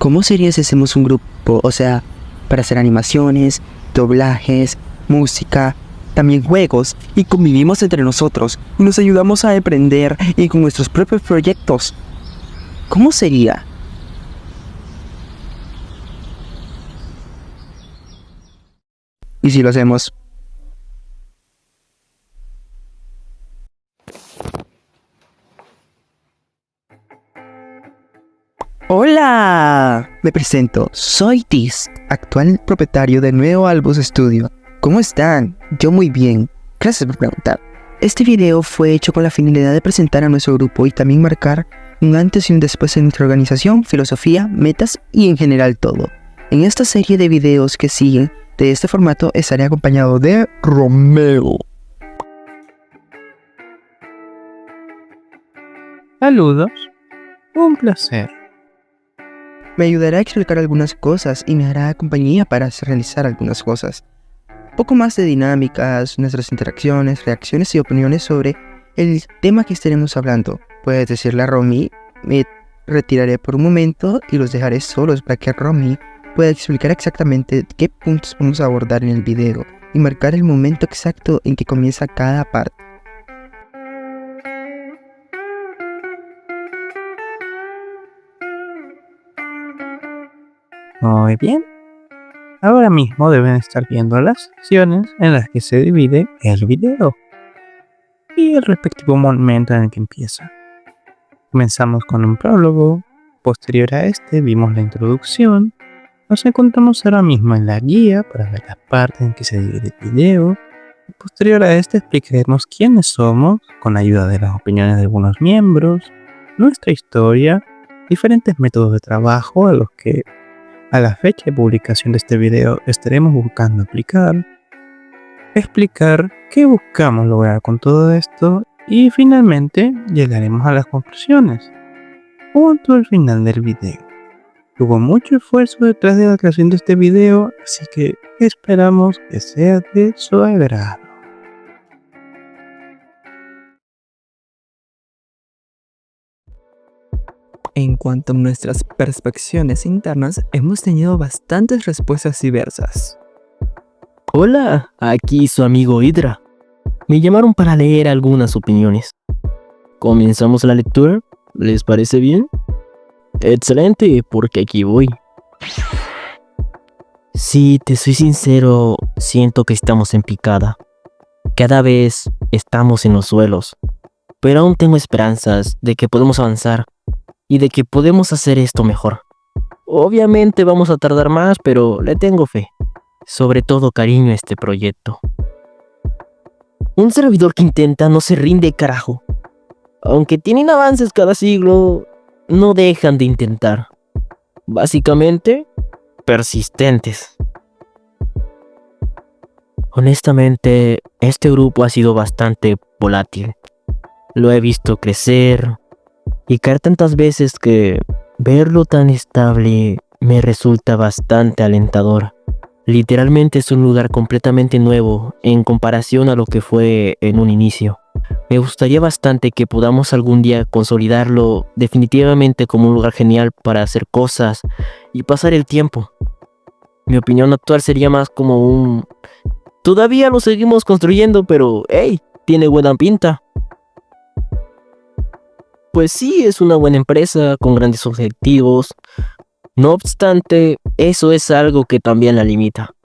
¿Cómo sería si hacemos un grupo? O sea, para hacer animaciones, doblajes, música, también juegos, y convivimos entre nosotros, y nos ayudamos a emprender y con nuestros propios proyectos. ¿Cómo sería? ¿Y si lo hacemos? ¡Hola! Me presento, soy Tiz, actual propietario de Nuevo Albus Studio. ¿Cómo están? Yo muy bien. Gracias por preguntar. Este video fue hecho con la finalidad de presentar a nuestro grupo y también marcar un antes y un después en nuestra organización, filosofía, metas y en general todo. En esta serie de videos que siguen de este formato estaré acompañado de Romeo. Saludos, un placer. Me ayudará a explicar algunas cosas y me hará compañía para realizar algunas cosas. Un poco más de dinámicas, nuestras interacciones, reacciones y opiniones sobre el tema que estaremos hablando. Puedes decirle a Romy, me retiraré por un momento y los dejaré solos para que Romy pueda explicar exactamente qué puntos vamos a abordar en el video y marcar el momento exacto en que comienza cada parte. Muy bien. Ahora mismo deben estar viendo las secciones en las que se divide el video y el respectivo momento en el que empieza. Comenzamos con un prólogo. Posterior a este vimos la introducción. Nos encontramos ahora mismo en la guía para ver las partes en que se divide el video. Posterior a este explicaremos quiénes somos con la ayuda de las opiniones de algunos miembros, nuestra historia, diferentes métodos de trabajo a los que a la fecha de publicación de este video estaremos buscando aplicar, explicar qué buscamos lograr con todo esto y finalmente llegaremos a las conclusiones junto al final del video. Hubo mucho esfuerzo detrás de la creación de este video, así que esperamos que sea de su agrado. En cuanto a nuestras perspectivas internas, hemos tenido bastantes respuestas diversas. Hola, aquí su amigo Hydra. Me llamaron para leer algunas opiniones. ¿Comenzamos la lectura? ¿Les parece bien? Excelente, porque aquí voy. Si te soy sincero, siento que estamos en picada. Cada vez estamos en los suelos, pero aún tengo esperanzas de que podemos avanzar y de que podemos hacer esto mejor. Obviamente vamos a tardar más, pero le tengo fe. Sobre todo cariño a este proyecto. Un servidor que intenta no se rinde, carajo. Aunque tienen avances cada siglo, no dejan de intentar. Básicamente, persistentes. Honestamente, este grupo ha sido bastante volátil. Lo he visto crecer y caer tantas veces que verlo tan estable me resulta bastante alentador. Literalmente es un lugar completamente nuevo en comparación a lo que fue en un inicio. Me gustaría bastante que podamos algún día consolidarlo definitivamente como un lugar genial para hacer cosas y pasar el tiempo. Mi opinión actual sería más como un... Todavía lo seguimos construyendo, pero hey, tiene buena pinta. Pues sí, es una buena empresa con grandes objetivos. No obstante, eso es algo que también la limita,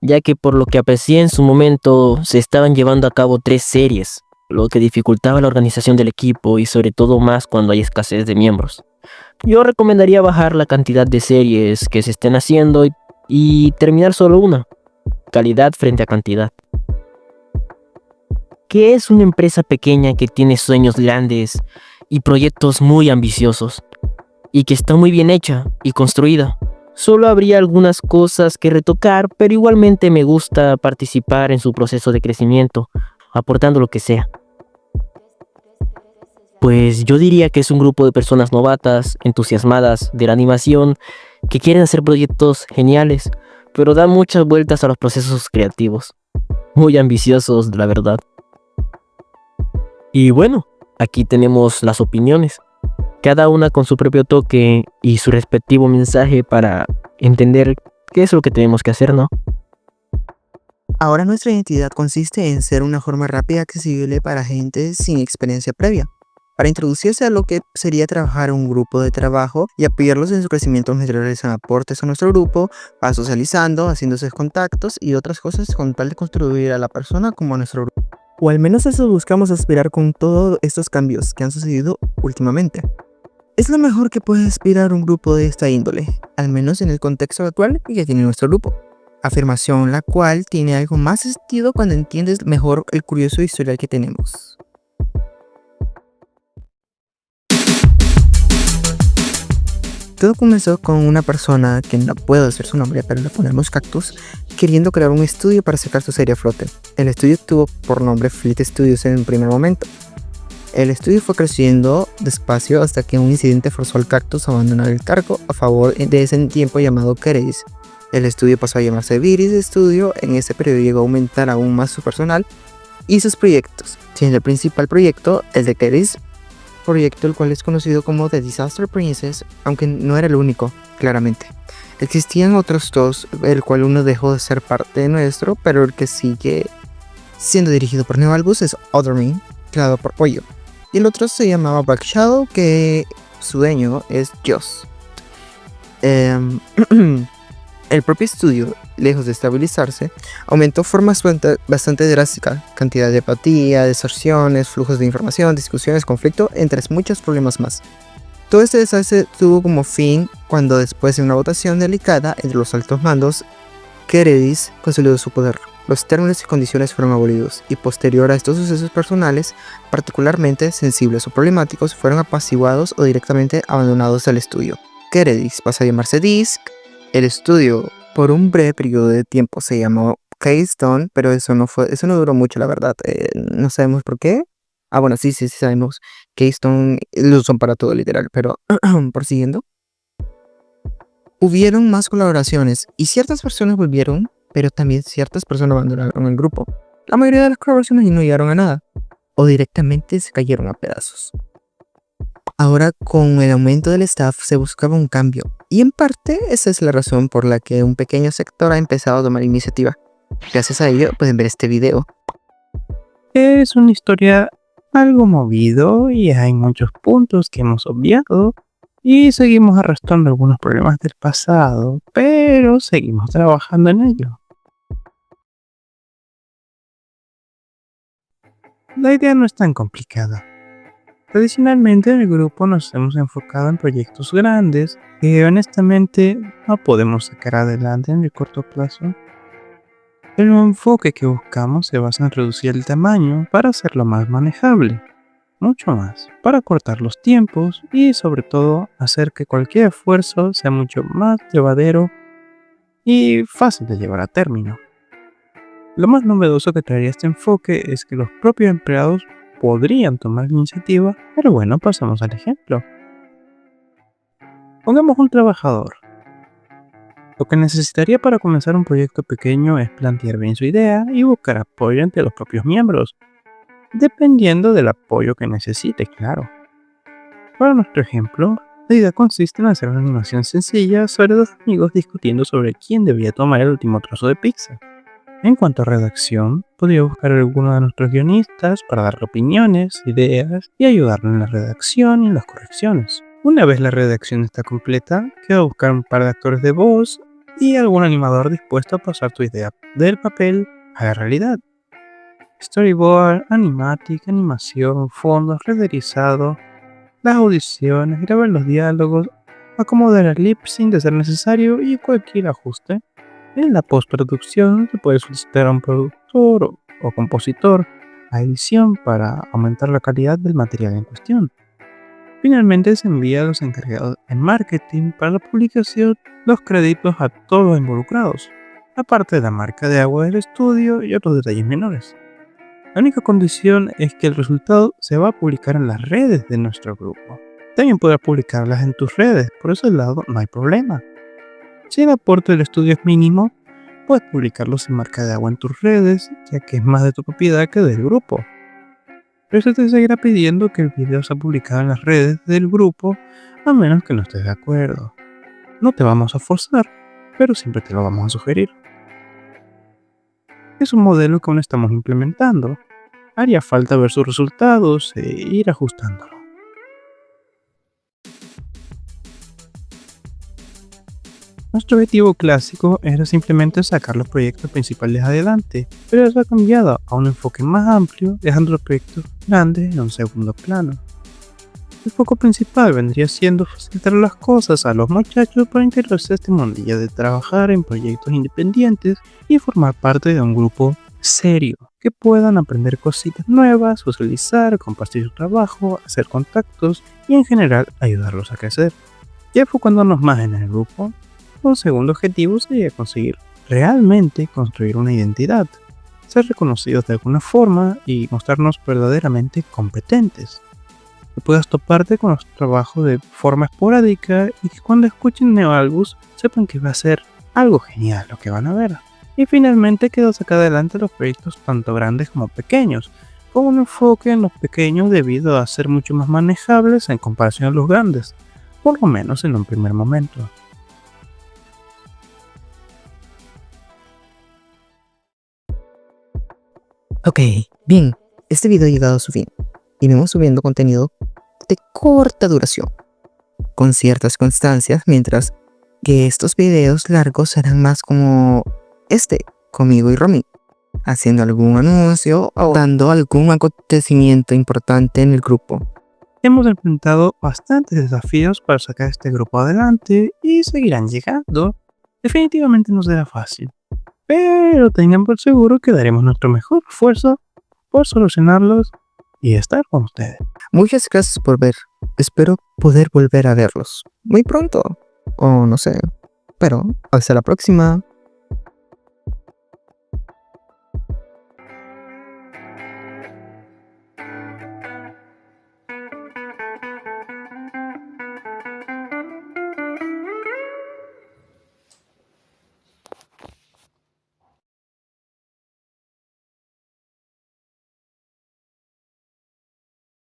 ya que por lo que aprecié en su momento se estaban llevando a cabo 3 series, lo que dificultaba la organización del equipo y sobre todo más cuando hay escasez de miembros. Yo recomendaría bajar la cantidad de series que se estén haciendo y terminar solo una. Calidad frente a cantidad. Que es una empresa pequeña que tiene sueños grandes y proyectos muy ambiciosos, y que está muy bien hecha y construida. Solo habría algunas cosas que retocar, pero igualmente me gusta participar en su proceso de crecimiento, aportando lo que sea. Pues yo diría que es un grupo de personas novatas, entusiasmadas de la animación, que quieren hacer proyectos geniales, pero dan muchas vueltas a los procesos creativos. Muy ambiciosos, la verdad. Y bueno, aquí tenemos las opiniones. cada una con su propio toque y su respectivo mensaje para entender qué es lo que tenemos que hacer, ¿no? Ahora nuestra identidad consiste en ser una forma rápida y accesible para gente sin experiencia previa, para introducirse a lo que sería trabajar en un grupo de trabajo y apoyarlos en su crecimiento mientras realizan aportes a nuestro grupo, va socializando, haciéndose contactos y otras cosas con tal de construir a la persona como a nuestro grupo. O al menos eso buscamos aspirar con todos estos cambios que han sucedido últimamente. Es lo mejor que puede aspirar un grupo de esta índole, al menos en el contexto actual que tiene nuestro grupo. Afirmación la cual tiene algo más sentido cuando entiendes mejor el curioso historial que tenemos. Todo comenzó con una persona, que no puedo decir su nombre, pero le ponemos Cactus, queriendo crear un estudio para sacar su serie a flote. El estudio tuvo por nombre Fleet Studios en un primer momento. El estudio fue creciendo despacio hasta que un incidente forzó al Cactus a abandonar el cargo a favor de ese tiempo llamado Keredis. El estudio pasó a llamarse Viris Studio. En ese periodo llegó a aumentar aún más su personal y sus proyectos, siendo el principal proyecto el de Keredis, proyecto el cual es conocido como The Disaster Princess, aunque no era el único, claramente. Existían otros dos, el cual uno dejó de ser parte de nuestro, pero el que sigue siendo dirigido por Neovalbus es Other Me, creado por Pollo. Y el otro se llamaba Black Shadow, que su dueño es Joss. El propio estudio, lejos de estabilizarse, aumentó de forma bastante drástica, cantidad de apatía, deserciones, flujos de información, discusiones, conflicto, entre muchos problemas más. Todo este desastre tuvo como fin cuando, después de una votación delicada entre los altos mandos, Keredis consolidó su poder. Los términos y condiciones fueron abolidos, y posterior a estos sucesos personales, particularmente sensibles o problemáticos, fueron apaciguados o directamente abandonados del estudio. Keredis pasó a llamarse Disc. El estudio, por un breve periodo de tiempo, se llamó Keystone, pero eso no duró mucho, la verdad. No sabemos por qué. Bueno, sí sabemos. Keystone lo usan para todo, literal, pero prosiguiendo. Hubieron más colaboraciones y ciertas personas volvieron, pero también ciertas personas abandonaron el grupo. La mayoría de las colaboraciones no llegaron a nada, o directamente se cayeron a pedazos. Ahora, con el aumento del staff, se buscaba un cambio, y en parte esa es la razón por la que un pequeño sector ha empezado a tomar iniciativa. Gracias a ello pueden ver este video. Es una historia algo movido y hay muchos puntos que hemos obviado y seguimos arrastrando algunos problemas del pasado, pero seguimos trabajando en ello. La idea no es tan complicada. Tradicionalmente en el grupo nos hemos enfocado en proyectos grandes que honestamente no podemos sacar adelante en el corto plazo. El enfoque que buscamos se basa en reducir el tamaño para hacerlo más manejable, mucho más, para cortar los tiempos y sobre todo hacer que cualquier esfuerzo sea mucho más llevadero y fácil de llevar a término. Lo más novedoso que traería este enfoque es que los propios empleados podrían tomar la iniciativa, pero bueno, pasamos al ejemplo. Pongamos un trabajador. Lo que necesitaría para comenzar un proyecto pequeño es plantear bien su idea y buscar apoyo entre los propios miembros, dependiendo del apoyo que necesite, claro. Para nuestro ejemplo, la idea consiste en hacer una animación sencilla sobre dos amigos discutiendo sobre quién debía tomar el último trozo de pizza. En cuanto a redacción, podría buscar a alguno de nuestros guionistas para dar opiniones, ideas y ayudarle en la redacción y en las correcciones. Una vez la redacción está completa, queda buscar un par de actores de voz y algún animador dispuesto a pasar tu idea del papel a la realidad. Storyboard, animatic, animación, fondos, renderizado, las audiciones, grabar los diálogos, acomodar el lip sync de ser necesario y cualquier ajuste. En la postproducción se puede solicitar a un productor o compositor a edición para aumentar la calidad del material en cuestión. Finalmente se envía a los encargados en marketing para la publicación los créditos a todos los involucrados, aparte de la marca de agua del estudio y otros detalles menores. La única condición es que el resultado se va a publicar en las redes de nuestro grupo. También podrás publicarlas en tus redes, por ese lado no hay problema. Si el aporte del estudio es mínimo, puedes publicarlos en marca de agua en tus redes, ya que es más de tu propiedad que del grupo. pero se te seguirá pidiendo que el video sea publicado en las redes del grupo a menos que no estés de acuerdo. No te vamos a forzar, pero siempre te lo vamos a sugerir. Es un modelo que aún estamos implementando. Haría falta ver sus resultados e ir ajustándolo. Nuestro objetivo clásico era simplemente sacar los proyectos principales adelante, pero eso ha cambiado a un enfoque más amplio, dejando los proyectos grandes en un segundo plano. El foco principal vendría siendo facilitar las cosas a los muchachos para integrarse a este mundillo de trabajar en proyectos independientes y formar parte de un grupo serio, que puedan aprender cositas nuevas, socializar, compartir su trabajo, hacer contactos y en general ayudarlos a crecer. Ya enfocándonos más en el grupo, un segundo objetivo sería conseguir realmente construir una identidad, ser reconocidos de alguna forma y mostrarnos verdaderamente competentes. Que puedas toparte con nuestro trabajo de forma esporádica y que cuando escuchen Neoalbus sepan que va a ser algo genial lo que van a ver. Y finalmente quedó sacar adelante los proyectos tanto grandes como pequeños, con un enfoque en los pequeños debido a ser mucho más manejables en comparación a los grandes, por lo menos en un primer momento. Ok, bien, este video ha llegado a su fin y vamos subiendo contenido de corta duración, con ciertas constancias, mientras que estos videos largos serán más como este, conmigo y Romy, haciendo algún anuncio o dando algún acontecimiento importante en el grupo. Hemos enfrentado bastantes desafíos para sacar este grupo adelante y seguirán llegando. Definitivamente no será fácil, pero tengan por seguro que daremos nuestro mejor esfuerzo por solucionarlos y estar con ustedes. Muchas gracias por ver, espero poder volver a verlos muy pronto, o no sé, pero hasta la próxima.